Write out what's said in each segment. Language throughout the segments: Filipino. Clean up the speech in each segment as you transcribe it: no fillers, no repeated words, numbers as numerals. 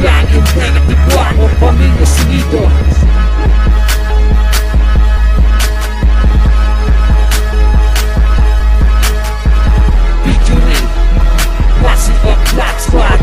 langit negatibuan o pamilya sinido. Featuring Massive of Black Squad.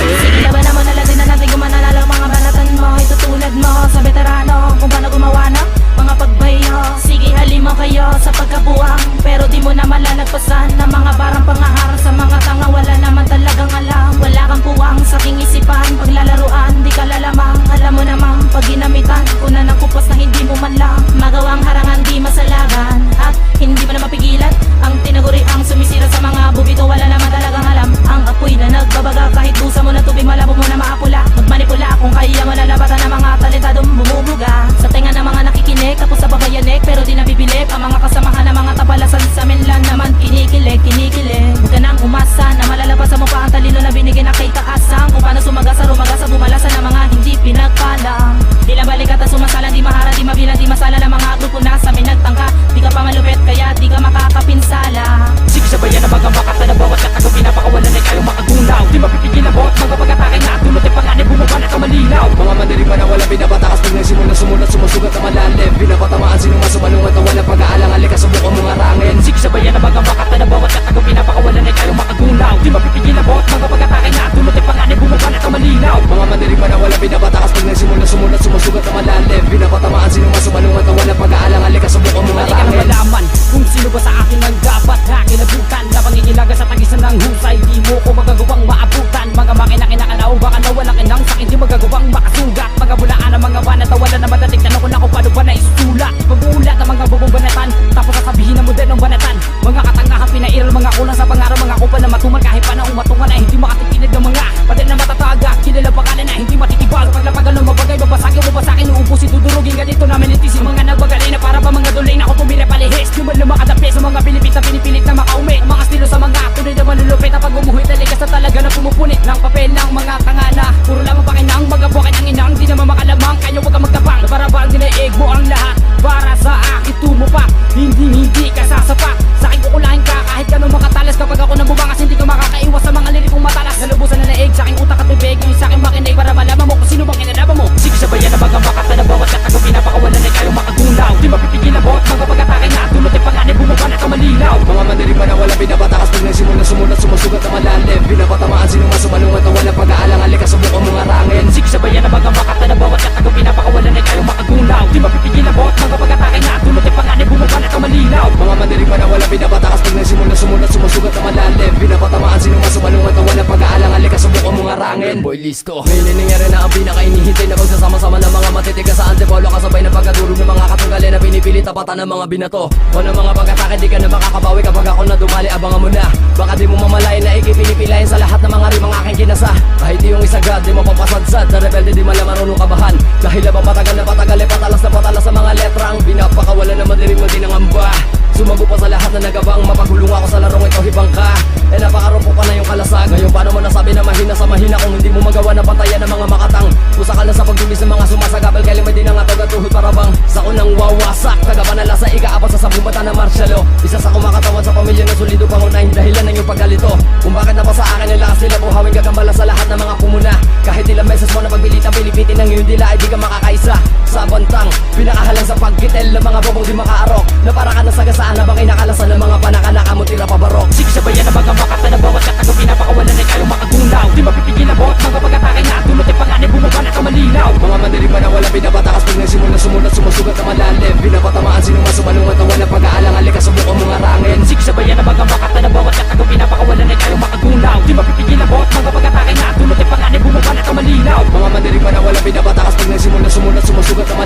Sige, labanan mo na natin na natin kung mananalo. Mga banatan mo, itutulad mo sa veterano kung paano gumawa ng mga pagbayo. Sige, halimo kayo sa pagkabuang, pero di mo na malalagpasan ng mga barang pangaharang sa mga tanga. Wala naman talagang alam, wala kang puwang sa aking isipan. Paglalaruan, di ka lalamang. Alam mo namang pag ginamitan ko na ng kupas na hindi mo man lang magawang harangan, di masalagan. At hindi mo na mapigilan ang tinaguri ang sumisira sa mga bubito. Wala naman talagang alam ang apoy na nagbabaga. Kahit busa mo na tubig, malabo mo na maapula. Magmanipula kung kaya mo na labatan ng mga talentadong bumubuga sa tenga ng mga nakikinig, tapos sa babayanig pero di nabibilip. Ang mga kasamahan ng mga tabalasan sa minlan naman kinikilig. Huwag ka nang umasa na malalabasan mo pa ang talino na binigay na kay taasang kung paano sumagasa, rumagasa, bumalasan ng mga hindi pinagpala. Di lang balikat at sumasala, di mahara, di mabilang, di masala ng mga grupo na sa amin nagtangka. Di ka pa malupit kaya di ka makakapinsala. Sige, sabayan na mga makata na bawat katago pinapakawalan ay kayong makagunaw. Di mapipigil ang bawat mga pagkatake na atulot ay panganib bumaba na kamalinaw. Mga mandirigma na wala pinapatakas pag nagsimula sumulat sumusugat ang malalim. Pinapatamaan sinong masumalungat na wala pag-aalang alika sa buong mga rangin. Sige, sabayan na mga makata na bawat katago pinapakawalan ay kayong makagunaw. Di mapipigil ang bawat mga pagkatake na atulot ay panganib bumaba na kamalinaw. Mga mandirigma na wala pinapatakas pag nagsimula sumulat sumusugat ang malalim. Pinapatamaan sinong masumalungat na wala pag-aalang alika sa buong mga rangin. Di ka na malaman kung sino ba sa akin ang dapat na kinabutan na pangingilaga sa tagisan ng husay. Di mo ko magagawang maabutan. Mga makina-kinakalaw baka nawalang inang sakin. Di magagawang makasugat. Mga bulaan ng mga banat na wala na madating. Tanong ko na kung paano ba na isulat. Ipabulat ang mga bubong banatan, tapos sasabihin na mo din ng banatan. Mga katangahan pinairal, mga kulang sa pangarap. Mga kupa na matumal kahit pa na umatungan na hindi makatikinig ng mga patin na matataga. Kilala pangalan na hindi matitibag. Paglapagan ng mabagay, babasagin, babasakin, uubusin, tudurugin. Ganito namin itisin mga nagbagalay na para pa mga dulay na ako tumira palihis. Di man lumakadapi sa mga pilipit na pinipilit na makaumit. Mga estilo sa mga tunay na malulupit na pag umuhit talaga sa talaga na pumupunit ng papel ng mga tangana. Puro lamang pakinang, mga buwakin ang inang. Di naman makalamang, kayo wag kang magtabang. Para ba ang dinaig mo ang lahat? Para sa akin tumupak, hindi ka sasapak. Sa akin kukulahin ka kahit gano'ng makatalas. Kapag ako nang bumangas, hindi ka makakaiwas sa mga lirikong matalas. Nalubusan na naig sa aking utak at bibig. Yung sa aking makinig para malaman mo kung sino bang kinalaban mo. Sige, sabayan na mga makata na bawat katago pinapakawalan ay kayong makagunaw. Di mapipigil ang bawat mga pagkatake na atulot ay panganib bumaba na kamalinaw. Mga mandirigma na wala pinapatakas pag nagsimula sumulat sumusugat ang malalim. Pinapatamaan sinong masumalungat na wala pag-aalang alika sa buong mga rangin. Sige, sabayan na mga makata na bawat katago pinapakawalan ay kayong makagunaw. Di mapipigil ang bawat mga pagkatake na atulot ay panganib bumaba na kamalinaw. Mga mandirigma na wala pinapatakas pag nagsimula sumulat sumusugat ang malalim. Pinapatamaan sinong masumalungat na wala pag-aalang alika sa buong mga rangin. Boy listo, may nangyari na ang pinaka-inihintay na pagsasama-sama ng mga matitigas sa antipolo. Kasabay ng pagkadurog ng mga katunggali na pinipilit tapatan ng mga binato. O ng mga pagkatake di ka na makakabawi kapag ako na dumali. Abangan mo na, baka di mo mamalayan na ikipinipilayan sa lahat ng mga rimang aking kinasa. Kahit di yung isagad, di mo papasadsad. Na rebelde di man lang marunong kabahan. Dahil labang patagal na patagal ay patalas na patalas sa mga letrang pinapakawalan na madirin mo din ang amba. Sumago pa sa lahat na nagabang, mapagulong ako sa larong ito, hibang ka. Eh napakarumpo pa na yung kalasag. Ngayon paano mo nasabi na mahina sa mahina kung hindi mo magawa na pantayan ng mga makatang. Pusa ka lang sa pagtulis ng mga sumasagabal, kaya limay din ang atog at tuhod para bang sa unang wawasak. Tagapanala sa ika-apat sa sabong mata ng martialo. Isa sa kumakatawan sa pamilya na solido pangunahin dahilan ng iyong pagkalito. Kung bakit na pa sa akin nilakas nila buhawin gagambala sa lahat ng mga pumuna. Kahit ilang beses mo na pagbilitan pilipitin ng iyong dila ay di ka makakaisa. Sa bantang, pinakahalang sa pagkitel ng mga bobong di makaarok. Na para ka nasagasaan habang inakalasan ng mga panakanaka mo tira pabarok. Sige, sabayan na mga makata na bawat katago pinapakawalan ay kayong makagunaw. Di mapipigil ang bawat mga pagkatake na atulot ay panganib bumaba na kamalinaw. Mga mandirigma na wala pinapatakas pag nagsimula sumulat sumusugat ang malalim. Pinapatamaan sinong masumalungat na wala pag-aalang alika sa buong mga rangin. Sige, sabayan na mga makata na bawat katago pinapakawalan ay kayong makagunaw. Di mapipigil ang bawat mga pagkatake na atulot ay panganib bumaba na kamalinaw. Mga mandirigma na wala pinapatakas pag nagsimula sumulat sumusugat ang